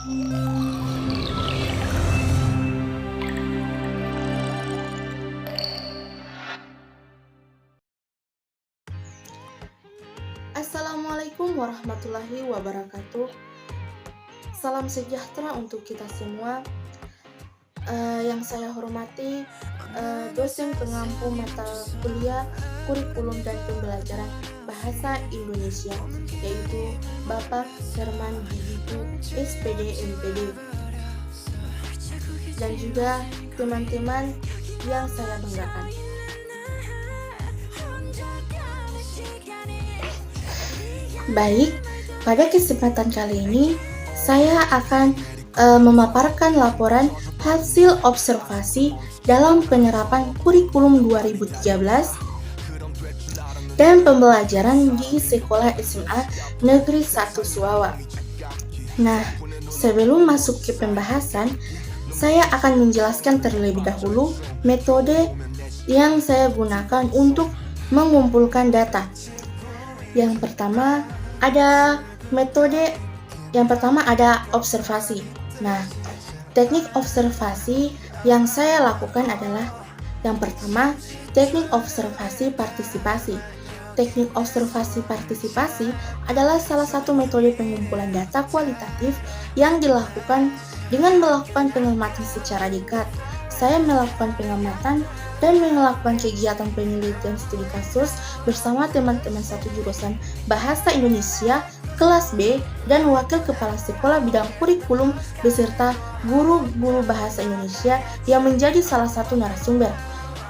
Assalamualaikum warahmatullahi wabarakatuh. Salam sejahtera untuk kita semua. Yang saya hormati dosen pengampu mata kuliah kurikulum dan pembelajaran bahasa Indonesia, yaitu Bapak Herman Didiku, SPD MPD, dan juga teman-teman yang saya banggakan. Baik, pada kesempatan kali ini saya akan memaparkan laporan hasil observasi dalam penerapan kurikulum 2013 dan pembelajaran di Sekolah SMA Negeri 1 Suawa. Nah, sebelum masuk ke pembahasan, saya akan menjelaskan terlebih dahulu metode yang saya gunakan untuk mengumpulkan data. Yang pertama ada observasi. Nah, teknik observasi yang saya lakukan adalah yang pertama, teknik observasi partisipasi. Teknik observasi partisipasi adalah salah satu metode pengumpulan data kualitatif yang dilakukan dengan melakukan pengamatan secara dekat. Saya melakukan pengamatan dan melakukan kegiatan penelitian studi kasus bersama teman-teman satu jurusan Bahasa Indonesia kelas B dan wakil kepala sekolah bidang kurikulum beserta guru-guru Bahasa Indonesia yang menjadi salah satu narasumber.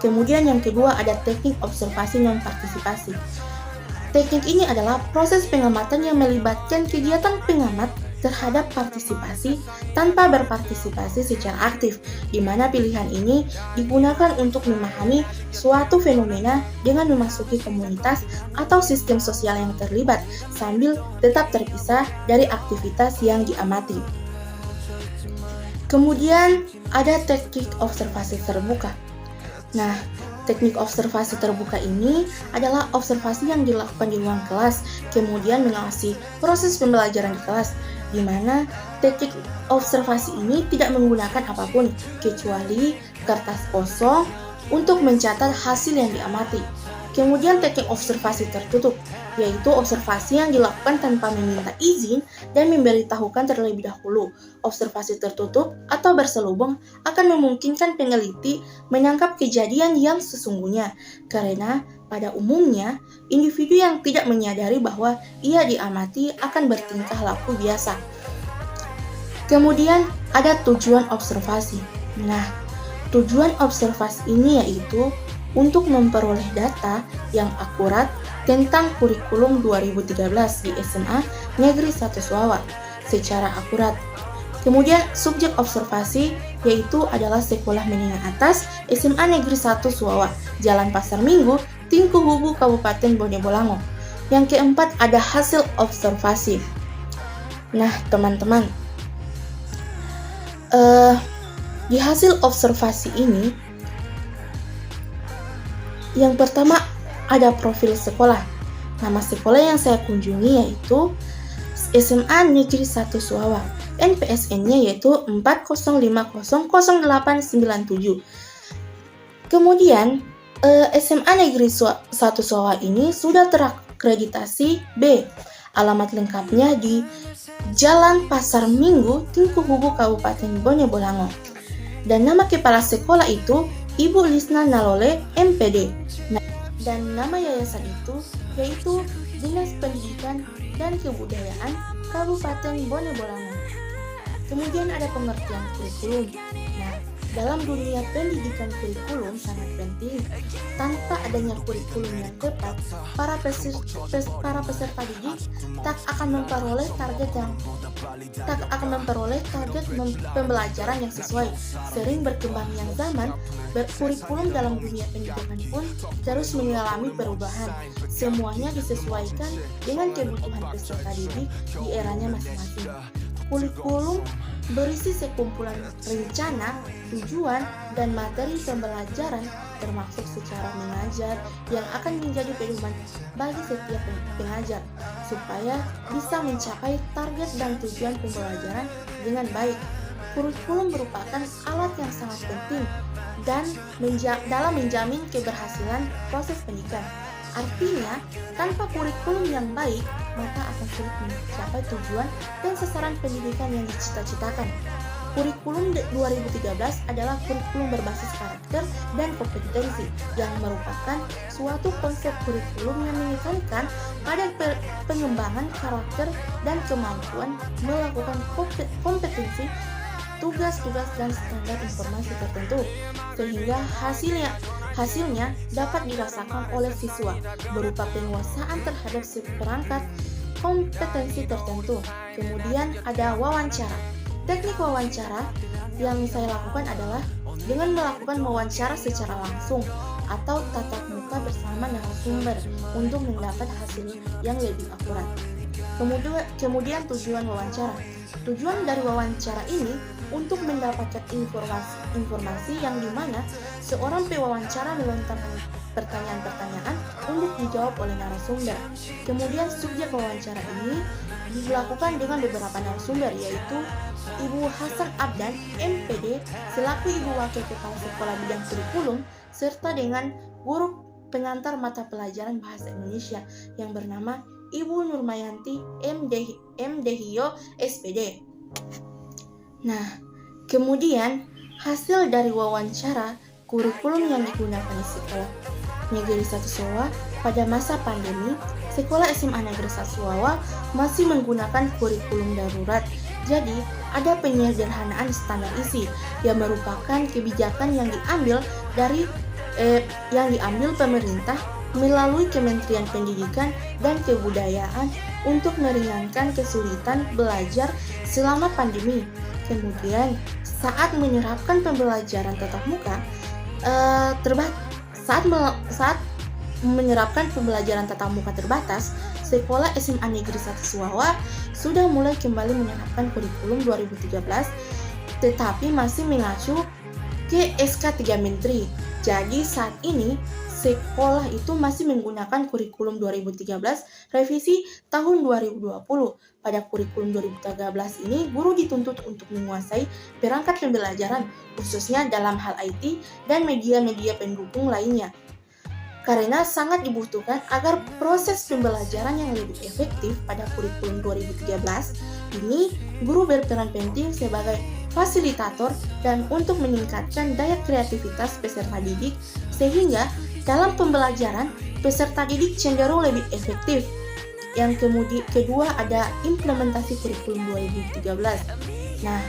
Kemudian yang kedua ada teknik observasi non-partisipasi. Teknik ini adalah proses pengamatan yang melibatkan kegiatan pengamat terhadap partisipasi tanpa berpartisipasi secara aktif, di mana pilihan ini digunakan untuk memahami suatu fenomena dengan memasuki komunitas atau sistem sosial yang terlibat sambil tetap terpisah dari aktivitas yang diamati. Kemudian ada teknik observasi terbuka. Nah, teknik observasi terbuka ini adalah observasi yang dilakukan di ruang kelas, kemudian mengawasi proses pembelajaran di kelas, di mana teknik observasi ini tidak menggunakan apapun kecuali kertas kosong untuk mencatat hasil yang diamati. Kemudian teknik observasi tertutup, yaitu observasi yang dilakukan tanpa meminta izin dan memberitahukan terlebih dahulu. Observasi tertutup atau berselubung akan memungkinkan peneliti menangkap kejadian yang sesungguhnya, karena pada umumnya, individu yang tidak menyadari bahwa ia diamati akan bertingkah laku biasa. Kemudian ada tujuan observasi. Nah, tujuan observasi ini yaitu untuk memperoleh data yang akurat tentang kurikulum 2013 di SMA Negeri 1 Suawa secara akurat. Kemudian subjek observasi yaitu adalah Sekolah Menengah Atas SMA Negeri 1 Suawa, Jalan Pasar Minggu, Tingkuhubu, Kabupaten Bone Bolango. Yang keempat ada hasil observasi. Nah, teman-teman, di hasil observasi ini, yang pertama ada profil sekolah. Nama sekolah yang saya kunjungi yaitu SMA Negeri 1 Suawa. NPSN-nya yaitu 405000897. Kemudian SMA Negeri 1 Suawa ini sudah terakreditasi B. Alamat lengkapnya di Jalan Pasar Minggu, Tingkuhubu, Kabupaten Bone Bolango. Dan nama kepala sekolah itu Ibu Lisna Nalole, MPD. Dan nama yayasan itu yaitu Dinas Pendidikan dan Kebudayaan Kabupaten Bone Bolango. Kemudian ada pengertian kurikulum. Nah, dalam dunia pendidikan kurikulum sangat penting. Tanpa adanya kurikulum yang tepat, para peserta didik tak akan memperoleh target pembelajaran yang sesuai. Sering berkembangnya zaman, kurikulum dalam dunia pendidikan pun terus mengalami perubahan. Semuanya disesuaikan dengan kebutuhan peserta didik di eranya masing-masing. Kurikulum berisi sekumpulan rencana, tujuan, dan materi pembelajaran termasuk secara mengajar yang akan menjadi pedoman bagi setiap pengajar. supaya bisa mencapai target dan tujuan pembelajaran dengan baik. Kurikulum merupakan alat yang sangat penting dan dalam menjamin keberhasilan proses pendidikan. Artinya, tanpa kurikulum yang baik, maka akan sulit mencapai tujuan dan sasaran pendidikan yang dicita-citakan. Kurikulum 2013 adalah kurikulum berbasis karakter dan kompetensi yang merupakan suatu konsep kurikulum yang menekankan pada pengembangan karakter dan kemampuan melakukan kompetensi, tugas-tugas dan standar informasi tertentu, sehingga hasilnya dapat dirasakan oleh siswa berupa penguasaan terhadap seperangkat kompetensi tertentu. Kemudian ada wawancara. Teknik wawancara yang saya lakukan adalah dengan melakukan wawancara secara langsung atau tatap muka bersama narasumber untuk mendapat hasil yang lebih akurat. Kemudian tujuan wawancara. Tujuan dari wawancara ini untuk mendapatkan informasi yang dimana seorang pewawancara melontarkan pertanyaan-pertanyaan untuk dijawab oleh narasumber. Kemudian subjek wawancara ini dilakukan dengan beberapa narasumber, yaitu Ibu Hasan Abdan, MPD, selaku Ibu Wakil Kepala Sekolah Bidang Kurikulum, serta dengan guru pengantar mata pelajaran Bahasa Indonesia yang bernama Ibu Nurmayanti, MDhio, SPD. Nah, kemudian hasil dari wawancara kurikulum yang digunakan di Sekolah Negeri 1 Suwawa pada masa pandemi, Sekolah SMA Negeri 1 Suwawa masih menggunakan kurikulum darurat. Jadi, ada penyederhanaan standar isi yang merupakan kebijakan yang diambil pemerintah melalui Kementerian Pendidikan dan Kebudayaan untuk meringankan kesulitan belajar selama pandemi. Kemudian, saat menerapkan pembelajaran tatap muka, saat menerapkan pembelajaran tatap muka terbatas, Sekolah SMA Negeri 1 Suwawa sudah mulai kembali menerapkan kurikulum 2013, tetapi masih mengacu ke SK 3 Menteri. Jadi saat ini sekolah itu masih menggunakan kurikulum 2013 revisi tahun 2020. Pada kurikulum 2013 ini, guru dituntut untuk menguasai perangkat pembelajaran, khususnya dalam hal IT dan media-media pendukung lainnya. Karena sangat dibutuhkan agar proses pembelajaran yang lebih efektif pada kurikulum 2013 ini, guru berperan penting sebagai fasilitator dan untuk meningkatkan daya kreativitas peserta didik, sehingga dalam pembelajaran peserta didik cenderung lebih efektif. Yang kedua ada implementasi kurikulum 2013. Nah,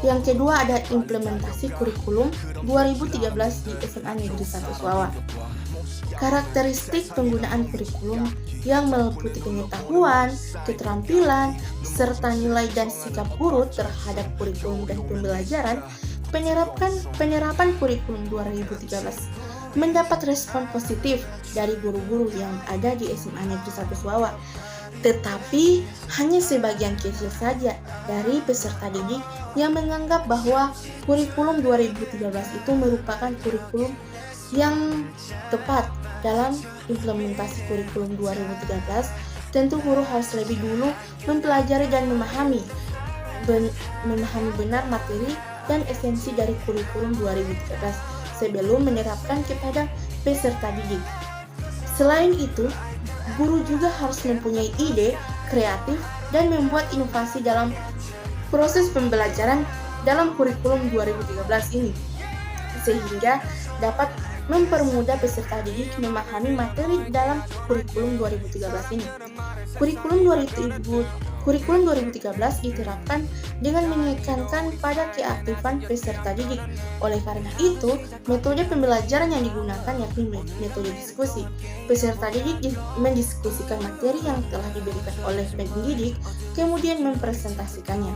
yang kedua ada implementasi kurikulum 2013 di SMA Negeri 1 Suwawa. Karakteristik penggunaan kurikulum yang meliputi pengetahuan, keterampilan, serta nilai dan sikap guru terhadap kurikulum dan pembelajaran. Penerapan kurikulum 2013 mendapat respon positif dari guru-guru yang ada di SMA Negeri 1 Suwawa. Tetapi hanya sebagian kecil saja dari peserta didik yang menganggap bahwa kurikulum 2013 itu merupakan kurikulum yang tepat. Dalam implementasi kurikulum 2013, tentu guru harus lebih dulu mempelajari dan memahami benar materi dan esensi dari kurikulum 2013 sebelum menerapkan kepada peserta didik. Selain itu, guru juga harus mempunyai ide, kreatif, dan membuat inovasi dalam proses pembelajaran dalam kurikulum 2013 ini, sehingga dapat mempermudah peserta didik memahami materi dalam kurikulum 2013 ini. Kurikulum 2013 diterapkan dengan menekankan pada keaktifan peserta didik. Oleh karena itu, metode pembelajaran yang digunakan yakni metode diskusi. Peserta didik mendiskusikan materi yang telah diberikan oleh pendidik, kemudian mempresentasikannya.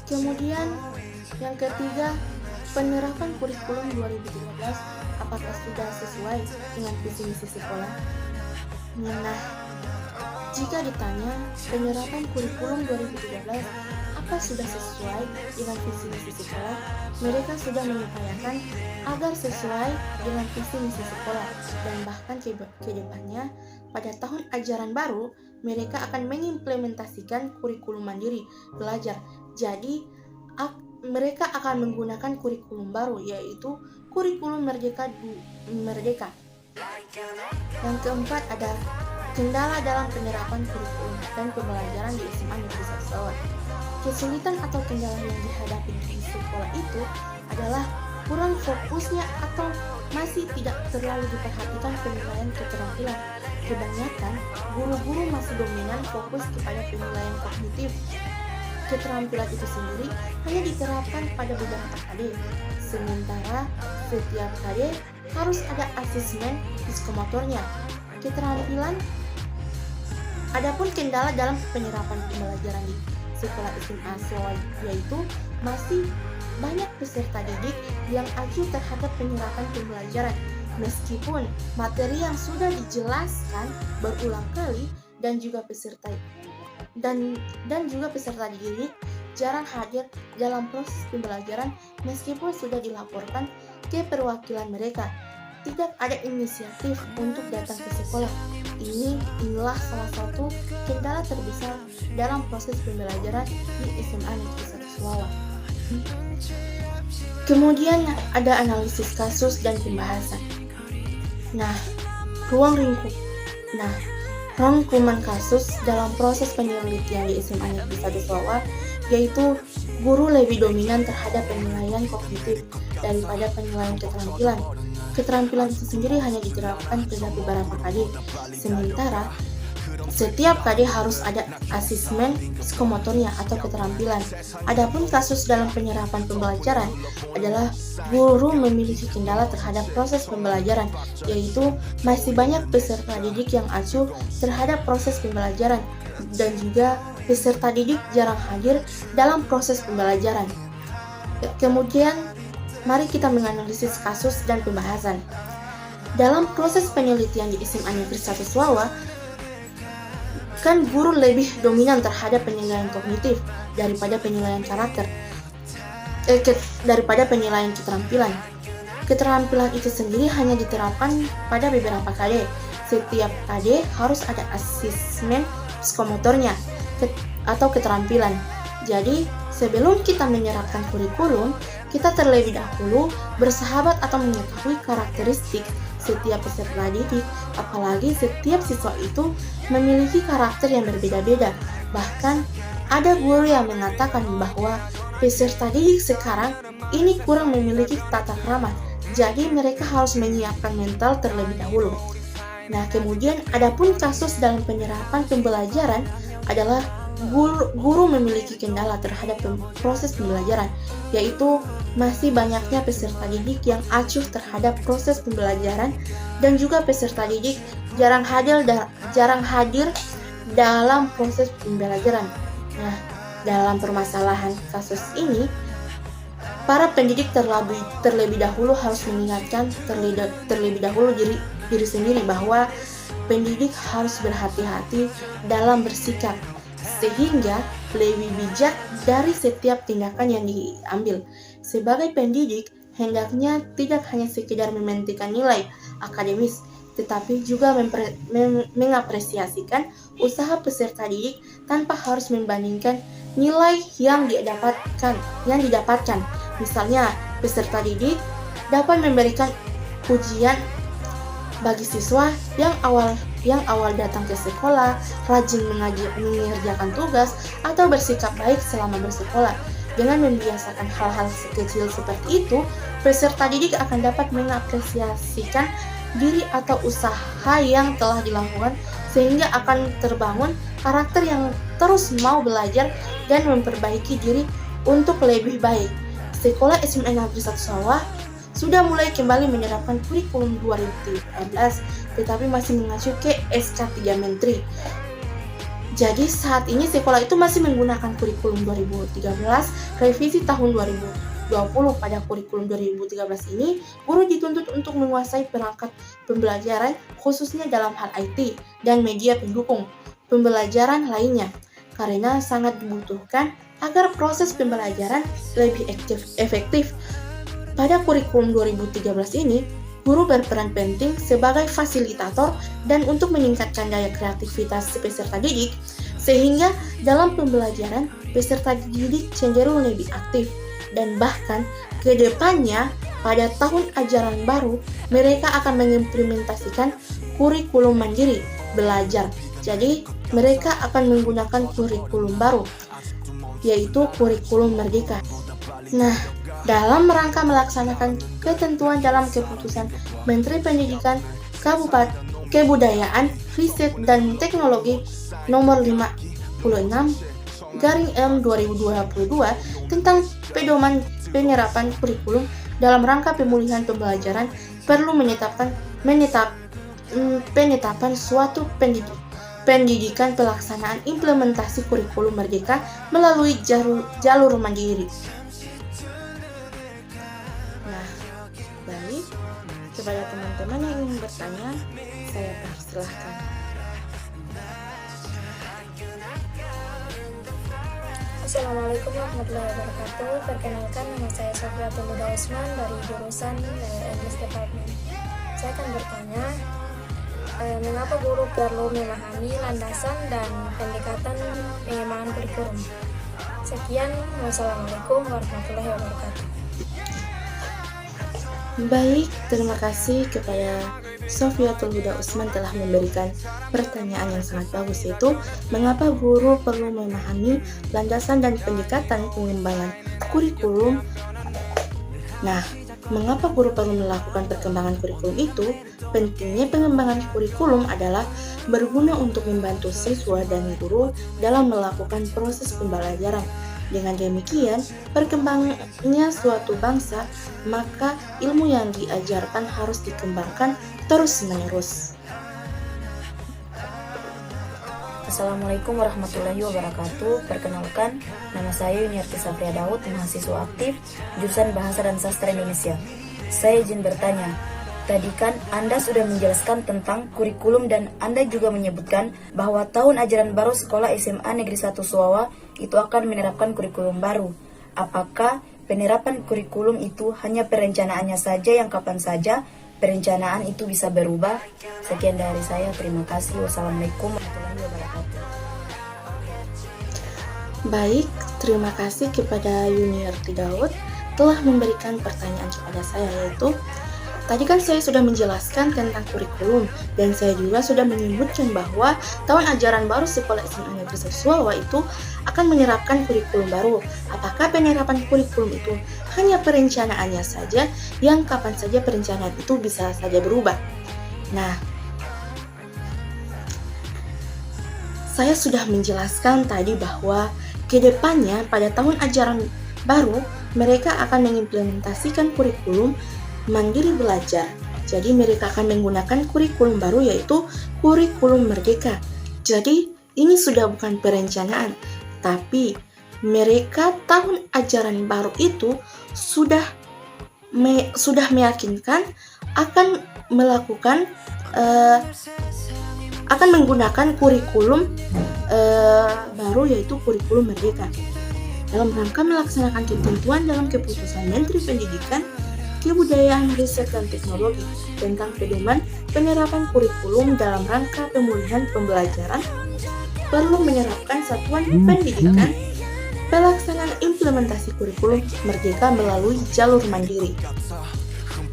Kemudian yang ketiga, penerapan kurikulum 2013 apakah sudah sesuai dengan visi misi sekolah? Nah, jika ditanya penerapan kurikulum 2013 apa sudah sesuai dengan visi misi sekolah, mereka sudah mengupayakan agar sesuai dengan visi misi sekolah, dan bahkan ke depannya pada tahun ajaran baru mereka akan mengimplementasikan kurikulum mandiri belajar. Jadi mereka akan menggunakan kurikulum baru, yaitu kurikulum Merdeka. Yang keempat ada kendala dalam penerapan kurikulum dan pembelajaran di SMA Negeri 1 Sarawak. Kesulitan atau kendala yang dihadapi di sekolah itu adalah kurang fokusnya atau masih tidak terlalu diperhatikan penilaian keterampilan. Kebanyakan guru-guru masih dominan fokus kepada penilaian kognitif. Keterampilan itu sendiri hanya diterapkan pada beberapa KD, sementara setiap KD harus ada asesmen psikomotornya. Keterampilan. Adapun kendala dalam penyerapan pembelajaran di sekolah SMA Sarawak yaitu masih banyak peserta didik yang acuh terhadap penyerapan pembelajaran, meskipun materi yang sudah dijelaskan berulang kali dan juga peserta didik jarang hadir dalam proses pembelajaran meskipun sudah dilaporkan ke perwakilan mereka. Tidak ada inisiatif untuk datang ke sekolah. Inilah salah satu kendala terbesar dalam proses pembelajaran di SMA Negeri 1 Sarawak. Kemudian ada analisis kasus dan pembahasan. Rangkuman kasus dalam proses penelitian di SMA Negeri 1 Sarawak yaitu guru lebih dominan terhadap penilaian kognitif daripada penilaian keterampilan. Keterampilan itu sendiri hanya diterapkan pada beberapa KD, sementara setiap KD harus ada asesmen psikomotornya atau keterampilan. Adapun kasus dalam penyerapan pembelajaran adalah guru memiliki kendala terhadap proses pembelajaran, yaitu masih banyak peserta didik yang acuh terhadap proses pembelajaran dan juga peserta didik jarang hadir dalam proses pembelajaran. Kemudian mari kita menganalisis kasus dan pembahasan. Dalam proses penelitian di SMA Negeri 1 Sarawak, kan guru lebih dominan terhadap penilaian kognitif daripada penilaian daripada penilaian keterampilan. Keterampilan itu sendiri hanya diterapkan pada beberapa KD. Setiap KD harus ada asesmen psikomotornya atau keterampilan. Jadi, sebelum kita menyerapkan kurikulum, kita terlebih dahulu bersahabat atau mengetahui karakteristik setiap peserta didik, apalagi setiap siswa itu memiliki karakter yang berbeda-beda. Bahkan, ada guru yang mengatakan bahwa peserta didik sekarang ini kurang memiliki tata krama, jadi mereka harus menyiapkan mental terlebih dahulu. Kemudian adapun kasus dalam penyerapan pembelajaran adalah guru memiliki kendala terhadap proses pembelajaran, yaitu masih banyaknya peserta didik yang acuh terhadap proses pembelajaran dan juga peserta didik jarang hadir dalam proses pembelajaran. Dalam permasalahan kasus ini, para pendidik terlebih dahulu harus mengingatkan terlebih dahulu diri sendiri bahwa pendidik harus berhati-hati dalam bersikap sehingga lebih bijak dari setiap tindakan yang diambil. Sebagai pendidik, hendaknya tidak hanya sekedar mementingkan nilai akademis, tetapi juga mengapresiasikan usaha peserta didik tanpa harus membandingkan nilai yang didapatkan. Misalnya, peserta didik dapat memberikan pujian bagi siswa yang awal datang ke sekolah, rajin mengerjakan tugas, atau bersikap baik selama bersekolah. Dengan membiasakan hal-hal kecil seperti itu, peserta didik akan dapat mengapresiasikan diri atau usaha yang telah dilakukan, sehingga akan terbangun karakter yang terus mau belajar dan memperbaiki diri untuk lebih baik. Sekolah SMA Negeri 1 Sarawak sudah mulai kembali menerapkan kurikulum 2013, tetapi masih mengacu ke SK 3 Menteri. Jadi saat ini sekolah itu masih menggunakan kurikulum 2013, revisi tahun 2020. Pada kurikulum 2013 ini, guru dituntut untuk menguasai perangkat pembelajaran khususnya dalam hal IT dan media pendukung pembelajaran lainnya, karena sangat dibutuhkan agar proses pembelajaran lebih efektif. Pada kurikulum 2013 ini, guru berperan penting sebagai fasilitator dan untuk meningkatkan daya kreativitas peserta didik, sehingga dalam pembelajaran peserta didik cenderung lebih aktif dan bahkan ke depannya pada tahun ajaran baru mereka akan mengimplementasikan kurikulum mandiri belajar. Jadi mereka akan menggunakan kurikulum baru, yaitu kurikulum merdeka. Nah, dalam rangka melaksanakan ketentuan dalam keputusan Menteri Pendidikan, Kebudayaan, Riset dan Teknologi nomor 56/M 2022 tentang pedoman penyerapan kurikulum dalam rangka pemulihan pembelajaran perlu penetapan suatu pendidikan pelaksanaan implementasi kurikulum merdeka melalui jalur mandiri. Nah, baik, kepada teman-teman yang ingin bertanya, saya persilahkan. Assalamualaikum warahmatullahi wabarakatuh. Perkenalkan, nama saya Sofiatul Huda Usman dari jurusan English Department. Saya akan bertanya, mengapa guru perlu memahami landasan dan pendekatan pengembangan kurikulum? Sekian, wassalamualaikum warahmatullahi wabarakatuh. Baik, terima kasih kepada Sofiatul Huda Usman telah memberikan pertanyaan yang sangat bagus, yaitu mengapa guru perlu memahami landasan dan pendekatan pengembangan kurikulum. Nah, mengapa guru perlu melakukan perkembangan kurikulum itu? Pentingnya pengembangan kurikulum adalah berguna untuk membantu siswa dan guru dalam melakukan proses pembelajaran. Dengan demikian, perkembangannya suatu bangsa, maka ilmu yang diajarkan harus dikembangkan terus-menerus. Assalamualaikum warahmatullahi wabarakatuh. Perkenalkan, nama saya Yuniarti Safria Daud, mahasiswa aktif jurusan Bahasa dan Sastra Indonesia. Saya izin bertanya, tadi kan Anda sudah menjelaskan tentang kurikulum dan Anda juga menyebutkan bahwa tahun ajaran baru sekolah SMA Negeri 1 Suwawa itu akan menerapkan kurikulum baru. Apakah penerapan kurikulum itu hanya perencanaannya saja yang kapan saja perencanaan itu bisa berubah? Sekian dari saya, terima kasih. Wassalamualaikum warahmatullahi wabarakatuh. Baik, terima kasih kepada Yuniarti Daud telah memberikan pertanyaan kepada saya, yaitu tadi kan saya sudah menjelaskan tentang kurikulum dan saya juga sudah menyebutkan bahwa tahun ajaran baru sekolah SMA Negeri 1 Suwawa itu akan menerapkan kurikulum baru. Apakah penerapan kurikulum itu hanya perencanaannya saja yang kapan saja perencanaan itu bisa saja berubah? Nah, saya sudah menjelaskan tadi bahwa kedepannya pada tahun ajaran baru mereka akan mengimplementasikan kurikulum mandiri belajar. Jadi mereka akan menggunakan kurikulum baru, yaitu kurikulum merdeka. Jadi ini sudah bukan perencanaan, tapi mereka tahun ajaran baru itu sudah meyakinkan akan melakukan akan menggunakan kurikulum baru, yaitu kurikulum merdeka dalam rangka melaksanakan ketentuan dalam keputusan Menteri Pendidikan, Kebudayaan, Riset dan Teknologi tentang pedoman penerapan kurikulum dalam rangka pemulihan pembelajaran perlu menerapkan satuan pendidikan pelaksanaan implementasi kurikulum merdeka melalui jalur mandiri.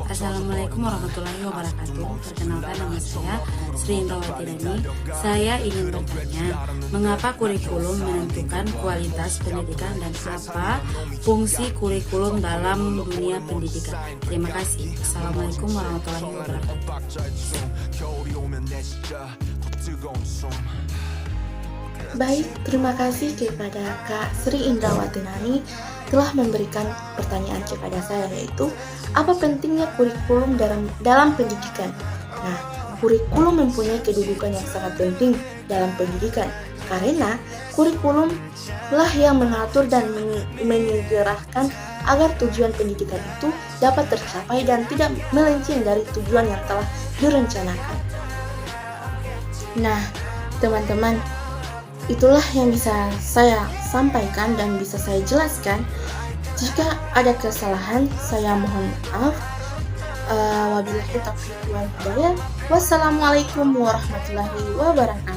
Assalamualaikum warahmatullahi wabarakatuh. Perkenalkan, nama saya Sri Indrawati Dani. Saya ingin bertanya, mengapa kurikulum menentukan kualitas pendidikan dan apa fungsi kurikulum dalam dunia pendidikan? Terima kasih. Assalamualaikum warahmatullahi wabarakatuh. Baik, terima kasih kepada Kak Sri Indrawati Dani telah memberikan pertanyaan kepada saya, yaitu apa pentingnya kurikulum dalam pendidikan. Nah, kurikulum mempunyai kedudukan yang sangat penting dalam pendidikan karena kurikulum lah yang mengatur dan menyederhanakan agar tujuan pendidikan itu dapat tercapai dan tidak melenceng dari tujuan yang telah direncanakan. Nah, teman-teman, Itulah yang bisa saya sampaikan dan bisa saya jelaskan. Jika ada kesalahan, saya mohon maaf. Wabillahi taufiq wal hidayah. Wassalamualaikum warahmatullahi wabarakatuh.